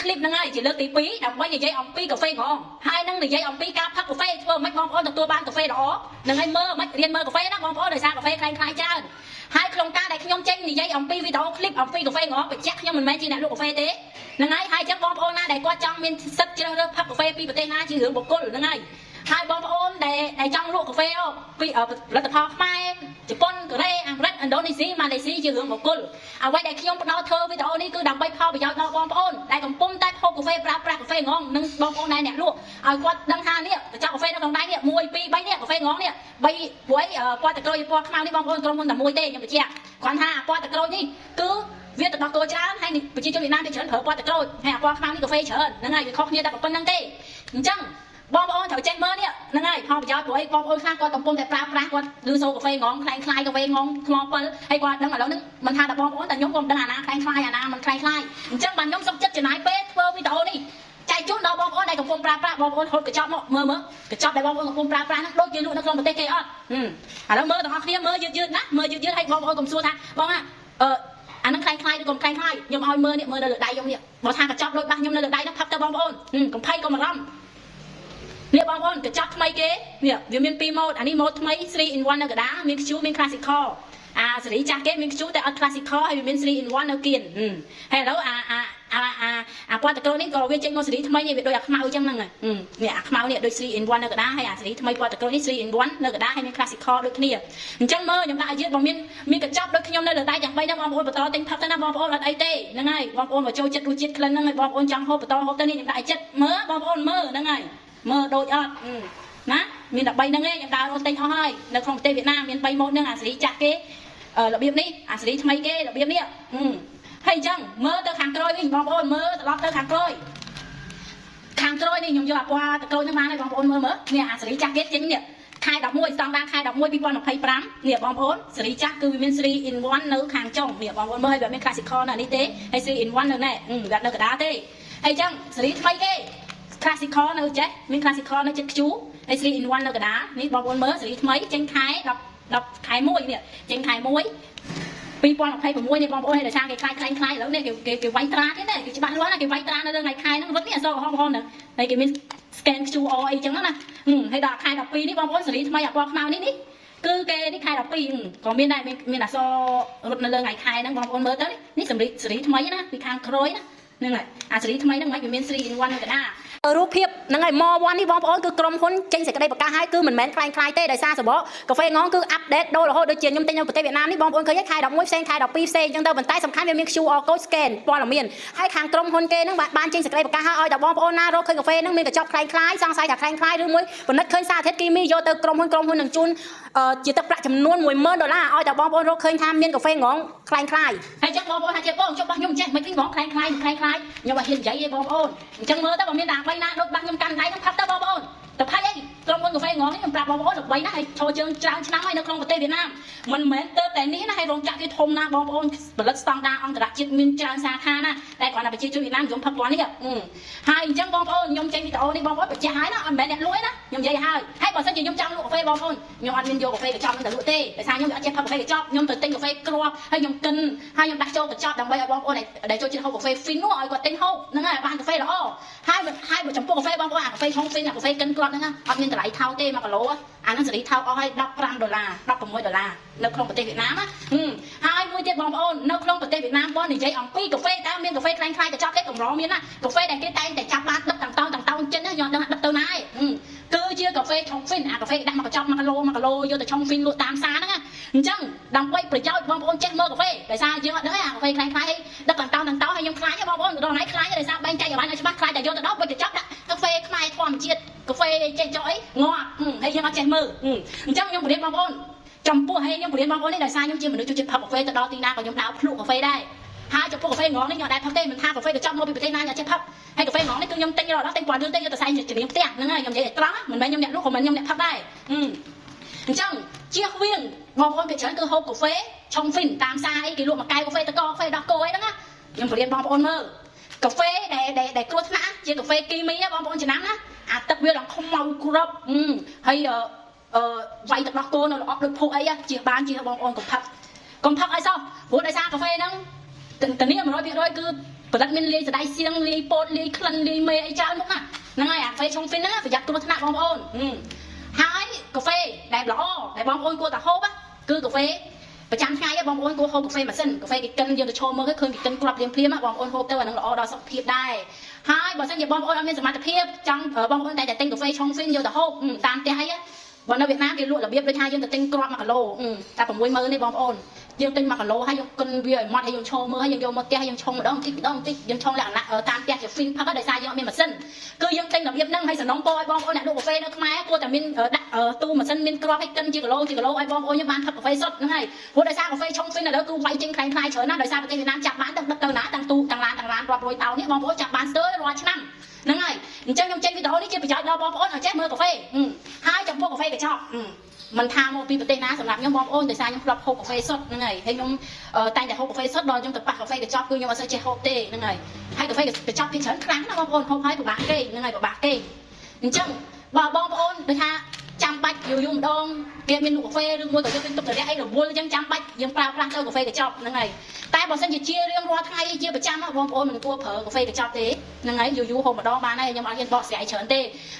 คลิปนั่งไงchỉលើកទី2ដើម្បីនិយាយអំពីកាហ្វេងងហើយនឹងនិយាយអំពីការផឹកកាហ្វេធ្វើមិនបងប្អូនទទួលបានកាហ្វេល្អនឹងឲ្យមើលមិនរៀនមើលកាហ្វេណាបងប្អូនដោយសារកាហ្វេคล้ายច្រើនហើយក្នុងការដែលខ្ញុំចេញនិយាយអំពីវីដេអូคลิปអំពីកាហ្វេងបញ្ជាក់ខ្ញុំមិនមែនជាអ្នកលក់កាហ្វេទេនឹងហើយចឹងបងប្អូនណាដែលគាត់ចង់មានសិទ្ធិជ្រើសរើសផឹកកាហ្វេពីប្រទេសណាជារឿងបុគ្គលនឹងហើយបងប្អូនដែលចង់លក់កាហ្វេពីផលិតផលខ្មែរជប៉ុនកូរ៉េអាមេរិកឥណ្ឌូនេស៊ីម៉ាឡេស៊ីជារឿងបុគ្គលអ្វីដែលខ្ញុំផ្ដោតធ្វើវីដេអូនេះគឺដើម្បីផលប្រយោជន៍ដល់បងប្អូនដែលកំពុងតែហូបកាហ្វេប្រើប្រាស់កាហ្វេងងនិងបងប្អូនដែលអ្នកលក់ឲ្យគាត់ដឹងថានេះកញ្ចប់កាហ្វេនៅក្នុងដៃនេះ1 2 3នេះកាហ្វេងងនេះ3ព្រោះពណ៌តក្រូចពណ៌ខ្មៅនេះបងប្អូនក្រុមហ៊ុនតែមួយទេខ្ញុំបញ្ជាក់គាត់ថាពណ៌តក្រូចនេះគឺវាទៅដល់គោច្រើនហើយប្រជាជនវៀតណាមគេច្រើនប្រើពណ៌តក្រូចហើយពណ៌ខ្មៅនេះកាហ្វេច្រើនហ្នឹងហើយវាខុសគ្នាតែប៉ុណ្្នឹងទេអញ្ចឹងបងប្អូនត្រូវចេះមើលនេះហ្នឹងហើយផលប្រយោជន៍ព្រោះបងប្អូនខ្លះគាត់កំពុងតែប្រើប្រាស់គាត់ឮសូរកាហ្វេងងคล้ายកាហ្វេងងថ្មពិលហើយគាត់ដឹងឥឡូវហ្នឹងមិនថាតែបងប្អូនតែខ្ញុំក៏មិនដឹងអាណាคล้ายអាណាមិនคล้ายអញ្ចឹងបាទខ្ញុំសុខចិត្តចំណាយពេលធ្វើវីដេអូនេះចែកជូនដល់បងប្អូនដែលកំពុងប្រើប្រាស់បងប្អូនហូតកញ្ចប់មកមើលកញ្ចប់ដែលបងប្អូនកំពុងប្រើប្រាស់ហ្នឹងដូចជាលក់នៅក្នុងប្រទេសគេអត់ឥឡូវមើលទាំងអស់គ្នាមើលយឺតណាមើលយឺតហើយបងប្អូនកុំសួរថាបងអាហ្នឹងคล้ายឬកុំคล้ายខ្ញុំឲ្យមើលនេះមើលនៅលើដៃខ្ញុំនេះបើថាកញ្ចប់ដូចរបស់ខ្ញុំនៅលើដៃហ្នឹងផឹកទៅបងប្អូនកុំភ័យកុំអារម្មណ៍នេះបងប្អូនកញ្ចប់ថ្មីគេនេះវាមាន2ម៉ូតអានេះម៉ូតថ្មី3 in 1នៅកណ្ដាលមាន Q មាន Classical សេរីចាស់គេមាន Q តែអត់ Classical ហើយវាមាន3 in 1នៅគៀនហើយឥឡូវអាពណ៌តក្រូចនេះក៏វាចេញមកសេរីថ្មីនេះវាដូចអាខ្មៅអញ្ចឹងហ្នឹងនេះអាខ្មៅនេះដូច3 in 1នៅកណ្ដាលហើយអាសេរីថ្មីពណ៌តក្រូចនេះ3 in 1នៅកណ្ដាលហើយមាន Classical ដូចគ្នាអញ្ចឹងមើលខ្ញុំដាក់ឲ្យយឺតបើមានកញ្ចប់ដូចខ្ញុំនៅលើដៃទាំង3ហ្នឹងបងប្អូនបន្តទិញផឹកទៅណាបងប្អូនអត់អីទេហ្នឹងហើយបងប្អូនមកចូលចិត្តរសជាតិក្លិនហ្នឹងហើយបងប្អូនចង់ហូបបន្តហូបទៅនេះខ្ញុំដាក់ឲ្យចិត្តមើលបងប្អូនមើលហ្នឹងហើយមើលដូចអត់ណាមានតែ3ហ្នឹងឯងខ្ញុំដើររត់ទិញអស់ហើយនៅក្នុងប្រទេសវៀតណាមមាន3ម៉ូតហ្នឹងអាសេរីចាស់គេរបៀបនេះអាសេរីថ្មីគេរបៀបនេះហើយអញ្ចឹងមើលទៅខាងក្រោយវិញបងប្អូនមើលត្រឡប់ទៅខាងក្រោយនេះខ្ញុំយកអាពណ៌តក្រូចហ្នឹងបានហើយបងប្អូនមើលនេះអាសេរីចាស់គេចេញនេះខែ11ស្តង់ដារខែ11 2025នេះបងប្អូនសេរីចាស់គឺវាមាន3 in 1នៅខាងចុងនេះបងប្អូនមើលហើយវាមាន Classical នៅនេះទេហើយ3 in 1នៅនេះវានៅកណ្ដាលទេហើយអញ្ចឹងសេរីថ្មីគេClassical នៅចេះមាន Classical នៅចិត្ត Q ហើយ3 in 1នៅកណ្ដាលនេះបងប្អូនមើលសេរីថ្មីចេញខែ10ខែ1នេះចេញខែ1 2026នេះបងប្អូនឲ្យដោយសារគេខ្លាចឥឡូវនេះគេវាយត្រាទៀតណាគេច្បាស់លាស់ណាគេវាយត្រានៅលើថ្ងៃខែហ្នឹងរត់នេះអសរក្រហមហ្នឹងហើយគេមាន scan QR អីចឹងណាហើយដល់ខែ12នេះបងប្អូនសេរីថ្មីអាពណ៌ខ្មៅនេះគឺគេនេះខែ12ក៏មានដែរមានអសររត់នៅលើថ្ងៃខែហ្នឹងបងប្អូនមើលទៅនេះសេរីថ្មីណាពីខាងក្រោយណាហ្នឹងហើយអាសេរីថ្មីហ្នឹងមិនវាមាន3 in 1នៅកណ្ដាលរូបភាពហ្នឹងហើយ More One នេះបងប្អូនគឺក្រុមហ៊ុនចេញសេចក្តីប្រកាសឲ្យគឺមិនមែនคล้ายទេដោយសារសបកកាហ្វេងងគឺអាប់ដេតដូររហូតដូចជាខ្ញុំទិញនៅប្រទេសវៀតណាមនេះបងប្អូនឃើញខែ11ផ្សេងខែ12ផ្សេងអញ្ចឹងទៅប៉ុន្តែសំខាន់វាមាន QR code scan ព័ត៌មានហើយខាងក្រុមហ៊ុនគេហ្នឹងបានចេញសេចក្តីប្រកាសឲ្យដល់បងប្អូនណារកឃើញកាហ្វេហ្នឹងមានកញ្ចប់คล้ายសង្ស័យថាคล้ายឬមួយបណ្ឌិតឃើញសារធាតុគីមីយកទៅក្រុមហ៊ុននឹងជូនជាទឹកប្រាក់ចំនួន$10,000ឲ្យដល់បងប្អូនរកឃើញថាមានកាហ្វេងងคล้ายហើយចឹងបងប្អូនថាជាបងចុះរបស់ខ្ញុំចេះមិនឃើញហ្មងคล้ายខ្ញុំអត់ហ៊ាននិយាយទេបងប្អូនអញ្ចឹងមើលទៅបើមានតែអ្វីណាដូចរបស់ខ្ញុំកាន់ដៃហ្នឹងផាត់ទៅបងប្អូនតែផាច់អីក្រុមហ៊ុនកាហ្វេងងនេះខ្ញុំប្រាប់បងប្អូនល្បីណាស់ហើយឈរជើងច្រើនឆ្នាំហើយនៅក្នុងប្រទេសវៀតណាមមិនមែនទៅតែនេះណាហើយរោងចក្រគេធំណាស់បងប្អូនផលិតស្តង់ដារអន្តរជាតិមានច្រើនសាខាណាតែគ្រាន់តែប្រជាជនវៀតណាមនិយមផឹកពណ៌នេះហើយអញ្ចឹងបងប្អូនខ្ញុំចេញវីដេអូនេះបងប្អូនបញ្ជាក់ហើយណាអត់មែនអ្នកលក់ទេណាខ្ញុំនិយាយហើយបើសិនជាខ្ញុំចង់លក់កាហ្វេបងប្អូនខ្ញុំអត់មានយកកាហ្វេកញ្ចប់ទៅលក់ទេដោយសារខ្ញុំអត់ចេះផឹកកាហ្វេកញ្ចប់ខ្ញុំទៅទិញកាហ្វេគ្រាប់ហើយខ្ញុំកិនហើយខ្ញុំដាក់ចូលកញ្ចប់ដើម្បីឲ្យបងប្អូនដែលចូលចិត្តហូបកាហ្វេ Fin នោះឲ្យគាត់ទិញហូបហ្នឹងហើយបានកាហ្វេល្អហើយបើចំពោះកាហ្វេបងប្អូនអាកាហ្វេ Hong Fin អាកាហ្វេកិនគ្រាប់ហ្នឹងអត់មានតម្លៃថោកទេ1គីឡូអាហ្នឹងសេរីថោកអស់ឲ្យ$15 $16នៅក្នុងប្រទេសវៀតណាមហើយមួយទៀតបងប្អូននៅក្នុងប្រទេសវៀតណាមបងនិយាយអំពីកាហ្វេតើមានកាហ្វេคล้ายកញ្ចប់ទេកម្រមានណាកាហ្វេដែលគេតែងតែចាប់បានដឹកតោងចិនណាយកដឹងដឹកទៅណាឯងគឺជាកាហ្វេ Hong Fin អាកាហ្វេដាក់មកកញ្ចប់1គីឡូយកទៅ Hong Fin លក់តាមផ្សារហ្នឹងអញ្ចឹងដើម្បីប្រយោជន៍បងប្អូនចេះមើលកាហ្វេដោយសារយើងអត់ដឹងអាកាហ្វេคล้ายឲ្យដឹកតោងហើយខ្ញុំខ្លាចបងប្អូនដល់ថ្ងៃខ្លាចដោយសារបែងចែកឲ្យបានឲ្យច្បាស់ខ្លាចតែយកទៅដល់វិចកញ្ចប់ដាក់កាហ្វេខ្មែរធម្មជាតិកាហ្វេចេះចោអីងាប់ហើយយើងអត់ចេះមើលអញ្ចឹងខ្ញុំប្រៀបបងប្អូនចំពោះហើយខ្ញុំប្រៀបបងប្អូននេះដោយសារខ្ញុំជាមនុស្សចូលចិត្តផឹកកាហ្វេទៅដល់ទីណាក៏ខ្ញុំដើរភ្លក់កាហ្វេដែរហើយចំពោះកាហ្វេងងនេះខ្ញុំអត់ដែរផឹកទេមិនថាកាហ្វេកញ្ចប់មកពីប្រទេសណាខ្ញុំអត់ចេះផឹកហើយកាហ្វេងងនេះគឺខ្ញុំទិញរហូតដល់ទិញព័ន្ធលឿនទិញយកទៅសែងច្រៀងផ្ទះហ្នឹងហើយខ្ញុំនិយាយឲ្យត្រង់មិនមែនខ្ញុំអ្នកលក់ក៏មិនខ្ញុំអ្នកផឹកដែរអញ្ចឹងជៀសវាងបងប្អូនភាគច្រើនគឺហូបកាហ្វេ Hong Fin តាមផ្សារអីគេលក់មួយកែវកាហ្វេតកកាហ្វេដោះគោអីហ្នឹងណាខ្ញុំប្រៀបបងប្អូនមើលកាហ្វេដែលគ្រោះថ្នាក់ជាកាហ្វេគីមីបងប្អូនចំណាំណាអាទឹកវាដល់ខ្មៅគ្រាប់ហើយវាយទឹកដោះគោនៅល្អដូចភក់អីជាបានជាបងប្អូនកុំផឹកឲ្យសោះព្រោះដោយសារកាហ្វេហ្នឹងធានា 100% គឺ ប្រឌិតមានលាយសដៃសៀងលាយពោតលាយក្លិនលាយមេអីច្រើនមកណាហ្នឹងហើយអាកាហ្វេឆុងហ្វីនហ្នឹងប្រយ័ត្នគ្រោះថ្នាក់បងប្អូនហើយកាហ្វេដែលល្អដែលបងប្អូនគួរតែហូបគឺកាហ្វេប្រចាំថ្ងៃបងប្អូនគួរហូបកាហ្វេម៉ាស៊ីនកាហ្វេគេកិនយើងទៅឈរមើលឃើញគេកិនក្របភ្លាមៗបងប្អូនហូបទៅអានឹងល្អដល់សុខភាពដែរហើយបើសិនជាបងប្អូនអត់មានសមត្ថភាពចង់បងប្អូនតែទិញកាហ្វេឆុងហ្វីនយកទៅហូបតាមផ្ទះហើយបើនៅវៀតណាមគេលក់របៀបដូចថាយើងទៅទិញគ្រាប់1គីឡូតែ60000ទេបងប្អូនយើងទិញ1គីឡូហើយយើងកិនវាឲ្យម៉ត់ហើយយើងឈរមើលហើយយើងយកមកផ្ទះយើងឆុងម្ដងតិចយើងឆុងលក្ខណៈតាមផ្ទះជាហ្វីនផឹកដោយសារយើងអត់មានម៉ាស៊ីនគឺយើងទិញរបៀបហ្នឹងហើយសំណុំពរឲ្យបងប្អូនអ្នកលក់កាហ្វេនៅខ្មែរគួរតែមានដាក់ទូម៉ាស៊ីនមានគ្រាប់ឲ្យកិនជាគីឡូឲ្យបងប្អូនយើងបានផឹកកាហ្វេសុទ្ធហ្នឹងហើយព្រោះដោយសារកាហ្វេឆុងហ្វីនឥឡូវគឺវាយចេញខ្លាំងច្រើនណាស់ដោយសារប្រទេសវៀតណាមចាប់បានដឹកទៅណាទាំងទូទាំងឡានរាប់រយតោននេះបងប្អូនចាប់បានស្ទើររាល់ឆ្នាំហ្នឹងហើយអញ្ចឹងខ្ញុំចេញវីដេអូនេះជាប្រយោជន៍ដល់បងប្អូនឲ្យចេះមើលកាហ្វេហើយចំពោះកាហ្វេកញ្ចប់មិនថាមកពីប្រទេសណាសម្រាប់ខ្ញុំបងប្អូនដោយសារខ្ញុំធ្លាប់ហូបកាហ្វេសុទ្ធហ្នឹងហើយខ្ញុំតែងតែហូបកាហ្វេសុទ្ធដល់ខ្ញុំទៅប៉ះកាហ្វេកញ្ចប់គឺខ្ញុំអត់សូវចេះហូបទេហ្នឹងហើយកាហ្វេកញ្ចប់ភាគច្រើនខ្លាំងណាស់បងប្អូនហូបហើយពិបាកគេហ្នឹងហើយពិបាកគេអញ្ចឹងបើបងប្អូនដូចថាចាំបាច់យូរម្ដងគេមានលក់កាហ្វេឬមួយក៏យើងទិញទុកទៅរះអីរវល់អញ្ចឹងចាំបាច់យើងប្រើប្រាស់ទៅកាហ្វេកញ្ចប់ហ្នឹងហើយតែបើសិនជារៀងរាល់ថ្ងៃជាប្រចាំបងប្អូនមិនគួរប្រើកាហ្វេកញ្ចប់ទេហ្នឹងហើយយូរហូបម្ដងបានហើយខ្ញុំអត់ហ៊ានបកស្រាយច្រើនទេ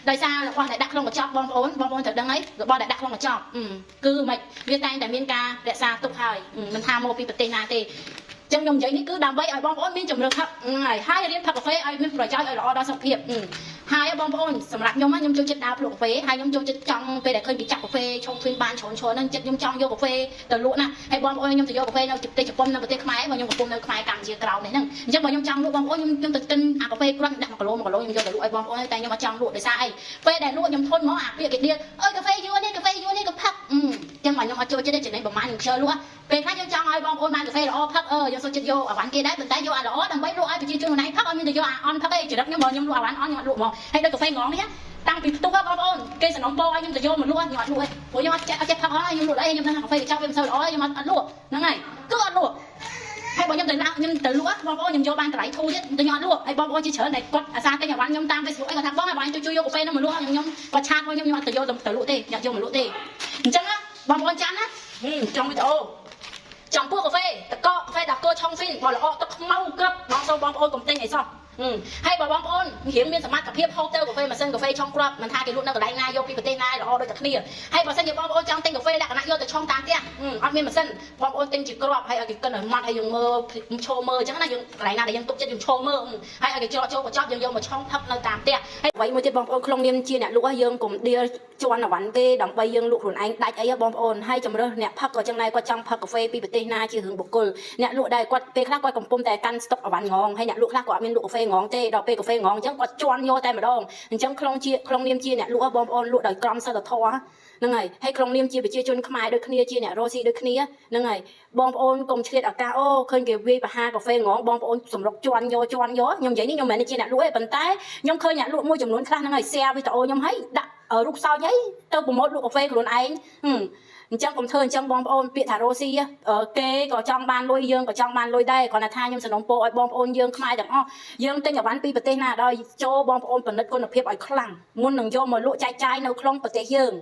ដោយសាររបស់ដែលដាក់ក្នុងកញ្ចប់បងប្អូនត្រូវដឹងហើយរបស់ដែលដាក់ក្នុងកញ្ចប់គឺមិនវាតែងតែមានការរក្សាទុកហើយមិនថាមកពីប្រទេសណាទេចឹងខ្ញុំនិយាយនេះគឺដើម្បីឲ្យបងប្អូនមានជំរឿនផឹកហើយរៀនផឹកកាហ្វេឲ្យមានប្រយោជន៍ឲ្យល្អដល់សុខភាពហើយបងប្អូនសម្រាប់ខ្ញុំចូលចិត្តដើរភ្លក់កាហ្វេហើយខ្ញុំចូលចិត្តចង់ពេលដែលឃើញគេចាក់កាហ្វេឆុងហ្វីនបានច្រើនហ្នឹងចិត្តខ្ញុំចង់យកកាហ្វេទៅលក់ណាហើយបងប្អូនខ្ញុំទៅយកកាហ្វេនៅប្រទេសជប៉ុននៅប្រទេសខ្មែរបើខ្ញុំកំពុងនៅខ្មែរកម្ពុជាក្រោមនេះហ្នឹងអញ្ចឹងបើខ្ញុំចង់លក់បងប្អូនខ្ញុំទៅទិញអាកាហ្វេគ្រាប់ដាក់1គីឡូខ្ញុំយកទៅលក់ឲ្យបងប្អូនតែខ្ញុំអត់ចង់លក់ដោយសារអីពេលដែលលក់ខ្ញុំធន់មកអាពាក្យគេដៀលអើយកាហ្វេយួរនេះក៏ផឹកអញ្ចឹងបើខ្ញុំអត់ចូលចិត្តទេចំណេញប្រហែលខ្ញុំខ្ជិលលក់ពេលខ្លះយើងចង់ឲ្យបងប្អូនបានកាហ្វេល្អផឹកយើងសុខចិត្តយកអាវ៉ាន់គេដែរប៉ុន្តែយកអាល្អដើម្បីលក់ឲ្យប្រជាជនខ្លួនឯងផឹកឲ្យមានតែយកអាអន់ផឹកឯងចរិតខ្ញុំបើខ្ញុំលក់អាវ៉ាន់អន់ខ្ញុំអត់លក់ហ្មងហើយដូចកាហ្វេងងនេះតាំងពីផ្ទុះបងប្អូនគេសំណុំពរឲ្យខ្ញុំទៅយកមកលក់ខ្ញុំអត់លក់ទេព្រោះខ្ញុំអត់ចេះផឹកអស់ខ្ញុំលក់អីខ្ញុំដឹងថាកាហ្វេកញ្ចប់វាមិនសូវល្អខ្ញុំអត់លក់ហ្នឹងហើយគឺអត់លក់ហើយបើខ្ញុំទៅលក់បងប្អូនខ្ញុំយកបានតម្លៃធូរទៀតខ្ញុំអត់លក់ហើយបងប្អូនជាច្រើនតែគាត់អាសាទិញអាវ៉ាន់ខ្ញុំតាម Facebook អីគាត់ថាបងអាវ៉ាន់ជួយយកកាហ្វេនោះមកលក់ខ្ញុំគាត់ឆាតមកខ្ញុំអត់ទៅយកទៅលក់ទេខ្ញុំយកមកលក់ទេអញ្ចឹងបងប្អូនចាំណាtrongវីដេអូចំពោះកាហ្វេតកកាហ្វេតាកូឆុងហ្វីនបើល្អទឹកខ្មៅក្របបងសូមបងប្អូនកុំទិញអីសោះហើយបើបងប្អូនរៀងមានសមត្ថភាពហូបទៅកាហ្វេម៉ាស៊ីនកាហ្វេឆុងក្របមិនថាគេលក់នៅកន្លែងណាយកពីប្រទេសណាល្អដូចតែគ្នាហើយបើសិនជាបងប្អូនចង់ទិញកាហ្វេលក្ខណៈយកទៅឆុងតាមផ្ទះអត់មានម៉ាស៊ីនបងប្អូនទិញជាក្របហើយឲ្យគេកិនឲ្យម៉ត់ហើយយើងមើលឈរមើលអញ្ចឹងណាយើងកន្លែងណាដែលយើងទុកចិត្តយើងឈរមើលហើយឲ្យគេច្រកចូលកញ្ចប់យើងយកមកឆុងផឹកនៅតាមផ្ទះហើយអ្វីមួយទៀតបងប្អូនក្នុងនាមជាអ្នកលក់យើងកុំដៀលជន់អវ៉ាន់គេដើម្បីយើងលក់ខ្លួនឯងដាច់អីបងប្អូនហើយជំរឿអ្នកផឹកក៏ចឹងដែរគាត់ចង់ផឹកកាហ្វេពីប្រទេសណាជារឿងបុគ្គលអ្នកលក់ដែរគាត់ពេលខ្លះគាត់កំពុងតែកាន់ស្តុកអវ៉ាន់ងងហើយអ្នកលក់ខ្លះគាត់អត់មានលក់កាហ្វេងងទេដល់ពេលកាហ្វេងងអញ្ចឹងគាត់ជន់យកតែម្ដងអញ្ចឹងក្នុងនាមជាអ្នកលក់បងប្អូនលក់ដោយក្រមសីលធម៌ហ្នឹងហើយក្នុងនាមជាប្រជាជនខ្មែរដូចគ្នាជាអ្នករស់ស៊ីដូចគ្នាហ្នឹងហើយបងប្អូនកុំឆ្លៀតឱកាសឃើញគេវាយបហាកាហ្វេងងបងប្អូនសម្រុកជន់យកខ្ញុំនិយាយនេះខ្ញុំមិនមែនជាអ្នកលក់ទេប៉ុន្តែខ្ញុំឃើញអ្នកលក់មួយចំនួនខ្លះហ្នឹងហើយ share វីដេអូខ្ញុំហើយដាក់រូបសោចអីទៅប្រម៉ូទលក់កាហ្វេខ្លួនឯងអញ្ចឹងកុំធ្វើអញ្ចឹងបងប្អូនពាក្យថារស់ស៊ីគេក៏ចង់បានលុយយើងក៏ចង់បានលុយដែរគ្រាន់តែថាខ្ញុំសំណូមពរឲ្យបងប្អូនយើងខ្មែរទាំងអស់យើងទិញអវ៉ាន់ពីប្រទេសណាដល់ចូលបងប្អូនពិនិត្យគុណភាពឲ្យខ្លាំងមុននឹងយកមកលក់ចែកចាយនៅក្នុងប្រទេសយើង